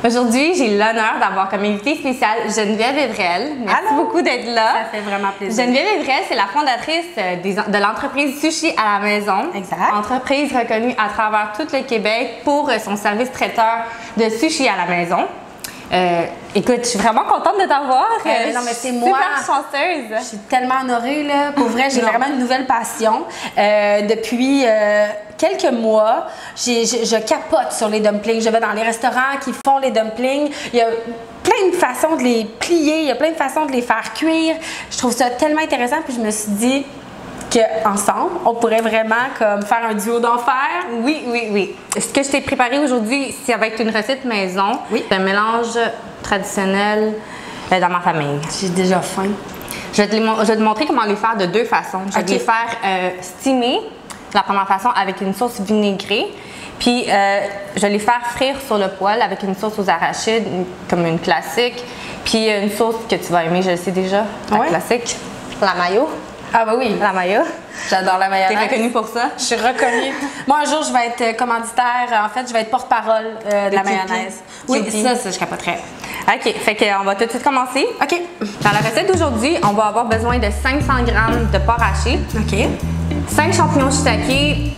Aujourd'hui, j'ai l'honneur d'avoir comme invitée spéciale Geneviève Evrel. Merci beaucoup d'être là. Ça fait vraiment plaisir. Geneviève Evrel, c'est la fondatrice de l'entreprise Sushi à la maison. Exact. Entreprise reconnue à travers tout le Québec pour son service traiteur de sushi à la maison. Écoute, je suis vraiment contente de t'avoir. Non, mais c'est moi. Super chanceuse. Je suis tellement honorée, là. Pour vrai, j'ai vraiment une nouvelle passion. Depuis quelques mois, je capote sur les dumplings. Je vais dans les restaurants qui font les dumplings. Il y a plein de façons de les plier, il y a plein de façons de les faire cuire. Je trouve ça tellement intéressant, puis je me suis dit qu'ensemble, on pourrait vraiment comme faire un duo d'enfer. Oui. Ce que je t'ai préparé aujourd'hui, c'est avec une recette maison. Oui. C'est un mélange traditionnel dans ma famille. J'ai déjà faim. Je vais te montrer comment les faire de deux façons. Je vais les faire steamer, la première façon, avec une sauce vinaigrée. Puis, je vais les faire frire sur le poêle avec une sauce aux arachides, comme une classique. Puis, une sauce que tu vas aimer, je le sais déjà, la classique, la mayo. Ah bah oui. La mayo. J'adore la mayonnaise. T'es reconnue pour ça? Je suis reconnue. Moi, un jour, je vais être commanditaire. En fait, je vais être porte-parole de la mayonnaise. Oui, ça, je capoterais. OK, fait qu'on va tout de suite commencer. OK. Dans la recette d'aujourd'hui, on va avoir besoin de 500 g de porc haché. OK. 5 champignons shiitake,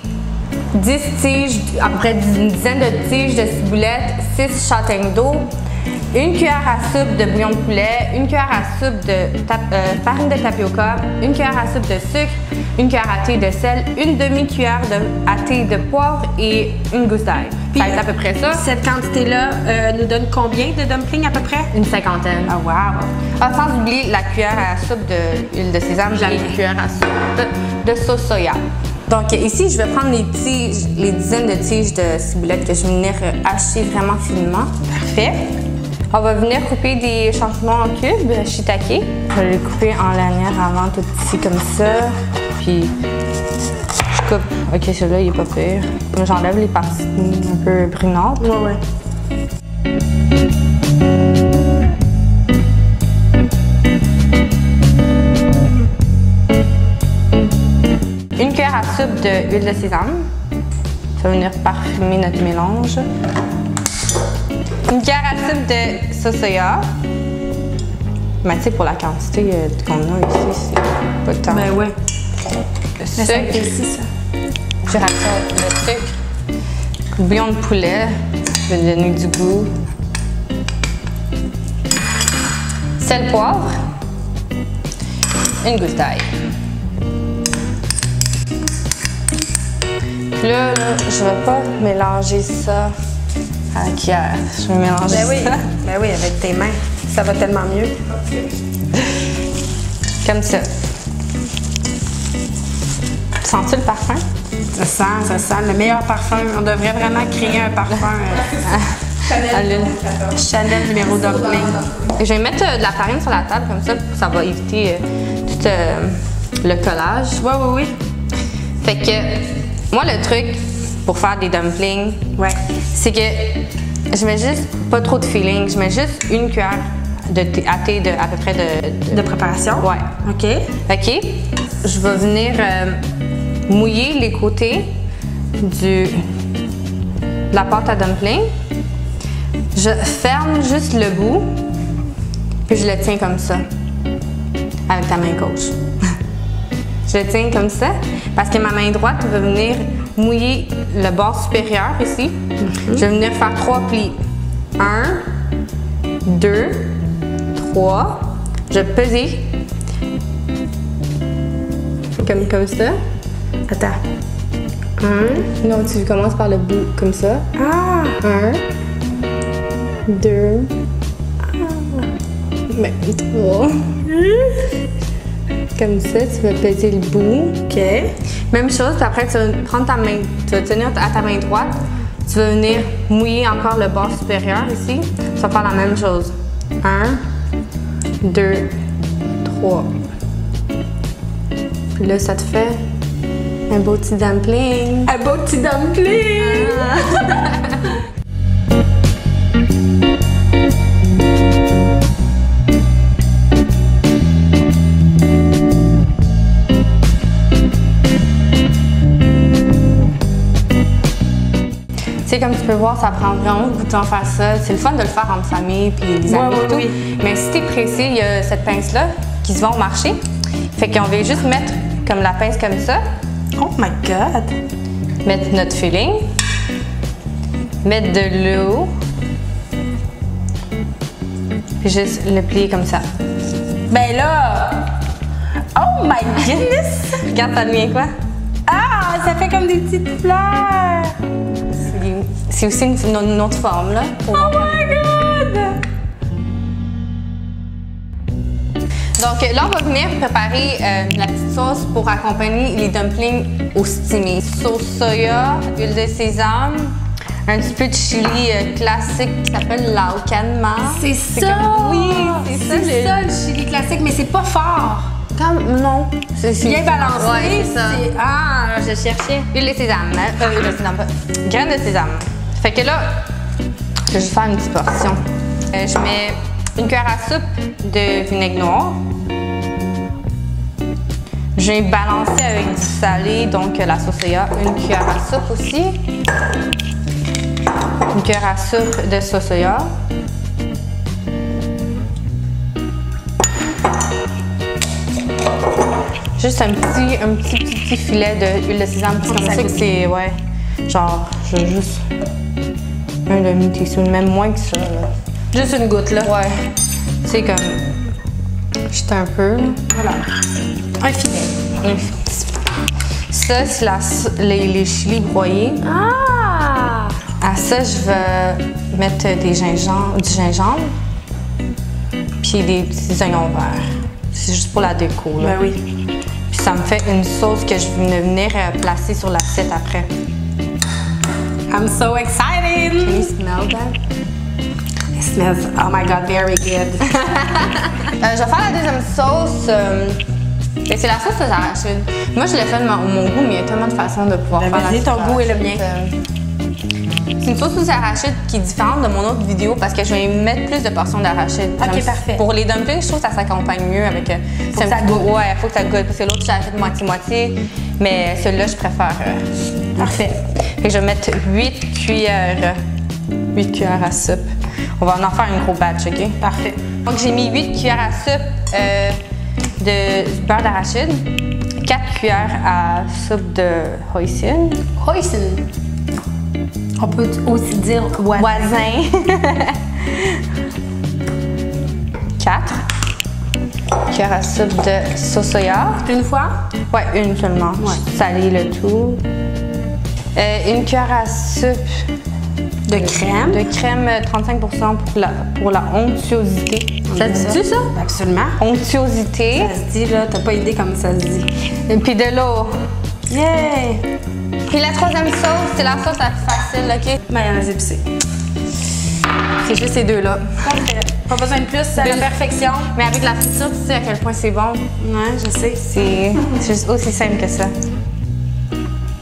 10 tiges, à peu près une dizaine de tiges de ciboulette, 6 châtaignes d'eau, une cuillère à soupe de bouillon de poulet, une cuillère à soupe de farine de tapioca, une cuillère à soupe de sucre, une cuillère à thé de sel, une demi-cuillère à thé de poivre et une gousse d'ail. Ça va être à peu près ça. Cette quantité-là nous donne combien de dumplings à peu près? Une cinquantaine. Ah, wow! Ah, sans oublier la cuillère à soupe d'huile de sésame et une cuillère à soupe de sauce soya. Donc ici, je vais prendre les dizaines de tiges de ciboulette que je vais venir hacher vraiment finement. Parfait. On va venir couper des champignons en cubes, shiitake. Je vais les couper en lanières avant, tout petit comme ça. Puis, je coupe. OK, celui-là, il est pas pire. J'enlève les parties un peu brunantes. Ouais. Une cuillère à soupe d'huile de sésame. Ça va venir parfumer notre mélange. Une cuillère à soupe de sauce soya. Mais tu sais, pour la quantité qu'on a ici, c'est pas tant. Ben ouais. Le sucre. Ici, ça. Je rajoute le sucre. Le bouillon de poulet. Je vais donner du goût. Sel, poivre. Une gousse d'ail. Puis là, je vais pas mélanger ça à la cuillère. Je vais mélanger ça. Ben oui, avec tes mains. Ça va tellement mieux. Comme ça. Sens-tu le parfum? Ça sent le meilleur parfum. On devrait vraiment créer un parfum. Chanel numéro dumpling. Je vais mettre de la farine sur la table comme ça va éviter tout le collage. Oui. Fait que moi, le truc pour faire des dumplings, c'est que je mets juste pas trop de feeling. Je mets juste une cuillère à thé à peu près de préparation? Ouais. OK. Je vais venir mouiller les côtés de la pâte à dumpling. Je ferme juste le bout, puis je le tiens comme ça, avec ta main gauche. Je le tiens comme ça, parce que ma main droite va venir mouiller le bord supérieur ici. Je vais venir faire 3 plis. 1, 2, 3. Je vais peser. Comme ça. Attends. 1. Non, tu commences par le bout, comme ça. Ah! 1, 2, 3. Comme ça, tu vas peser le bout. OK. Même chose, puis après, tu vas prendre ta main, tu vas tenir à ta main droite. Tu vas venir mouiller encore le bord supérieur ici. Tu vas faire la même chose. 1, 2, 3. Puis là, ça te fait un beau petit dumpling. Un beau petit dumpling! sais, comme tu peux voir, ça prend vraiment beaucoup de temps à faire ça. C'est le fun de le faire entre famille puis les amis et tout. Oui. Mais si t'es pressé, il y a cette pince-là qui se vend au marché. Fait qu'on va juste mettre comme la pince comme ça. Oh my God! Mettre notre filling. Mettre de l'eau. Puis juste le plier comme ça. Ben là! Oh my goodness! Regarde, ça devient quoi? Ah! Ça fait comme des petites fleurs! C'est aussi une autre forme, là. Oh my God! Donc là, on va venir préparer la petite sauce pour accompagner les dumplings au steamé. Sauce soya, huile de sésame, un petit peu de chili classique qui s'appelle l'aucanma. C'est ça! Oui, c'est ça le chili classique, mais c'est pas fort. Non. C'est bien balancé. Ouais, c'est ça. Ah, je cherchais. Huile de sésame. Huile de sésame, pas. Graines de sésame. Fait que là, je vais juste faire une petite portion. Je mets une cuillère à soupe de vinaigre noir. Je vais balancer avec du salé, donc la sauce soya. Une cuillère à soupe aussi. Une cuillère à soupe de sauce soya. Juste un petit filet d'huile de sésame. C'est comme ça que c'est, ouais. Genre, je veux juste un demi-teaspoon, même moins que ça, là. Juste une goutte, là. Ouais. C'est comme, juste un peu. Voilà. Un filet. Ça, c'est les chilis broyés. Ah! À ça, je vais mettre du gingembre, puis des petits oignons verts. C'est juste pour la déco, là. Ben oui. Puis ça me fait une sauce que je vais venir placer sur l'assiette après. I'm so excited! Can you smell that? It smells, oh my God, very good. Je vais faire la deuxième sauce. C'est la sauce aux arachides. Moi, je l'ai fait de mon goût, mais il y a tellement de façons de pouvoir faire la sauce. Ton goût et le mien. C'est une sauce aux arachides qui est différente de mon autre vidéo parce que je vais y mettre plus de portions d'arachides. Ok, parfait. Pour les dumplings, je trouve que ça s'accompagne mieux avec. Faut que ça goûte. Ouais, faut que ça goûte. Parce que l'autre, j'ai fait moitié-moitié. Mais celui-là, je préfère. Parfait. Fait que je vais mettre 8 cuillères à soupe. On va en faire un gros batch, OK? Parfait. Donc, j'ai mis 8 cuillères à soupe de beurre d'arachide, 4 cuillères à soupe de hoisin. Hoisin. On peut aussi dire Voisin. 4 cuillères à soupe de sauce soya. Une fois? Ouais, une seulement. Ouais. Saler le tout. Une cuillère à soupe de crème. De crème 35% pour la onctuosité. Ça se dit ça? Absolument. Onctuosité. Ça se dit, là, t'as pas idée comme ça se dit. Et puis de l'eau. Yeah! Puis la troisième sauce, c'est la sauce la plus facile, OK? Mayonnaise épicée. C'est juste ces deux-là. Parfait. Pas besoin de plus, c'est à la perfection. Mais avec la friture, tu sais à quel point c'est bon. Ouais, je sais. C'est juste aussi simple que ça.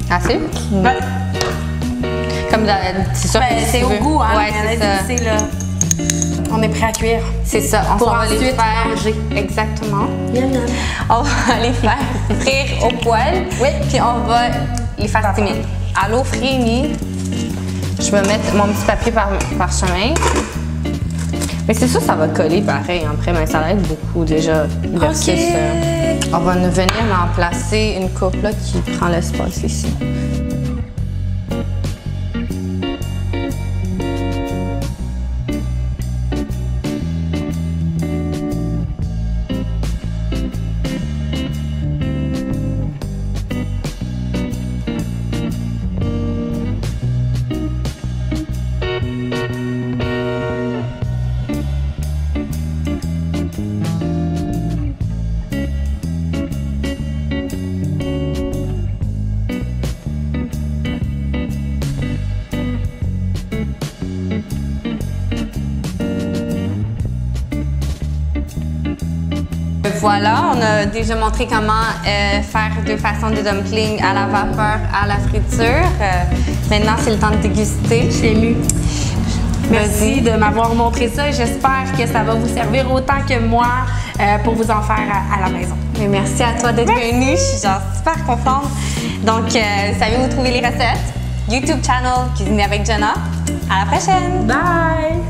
Assez? Ouais. Comme c'est sûr que c'est au goût, hein? Ouais, c'est ça. Là. On est prêt à cuire. C'est ça. On va les faire manger. Exactement. On va les faire frire au poêle. Oui. Puis on va les faire steamer. À l'eau frémie, je vais mettre mon petit papier parchemin. Mais c'est sûr, ça va coller pareil après, mais ça aide beaucoup déjà. Versus, on va venir en placer une coupe là, qui prend l'espace ici. Voilà, on a déjà montré comment faire deux façons de dumpling à la vapeur, à la friture. Maintenant, c'est le temps de déguster. Je suis émue. Merci de m'avoir montré ça et j'espère que ça va vous servir autant que moi pour vous en faire à la maison. Et merci à toi d'être venue. Je suis genre super contente. Donc, savez-vous trouver les recettes? YouTube channel Cuisiner avec Jenna. À la prochaine! Bye!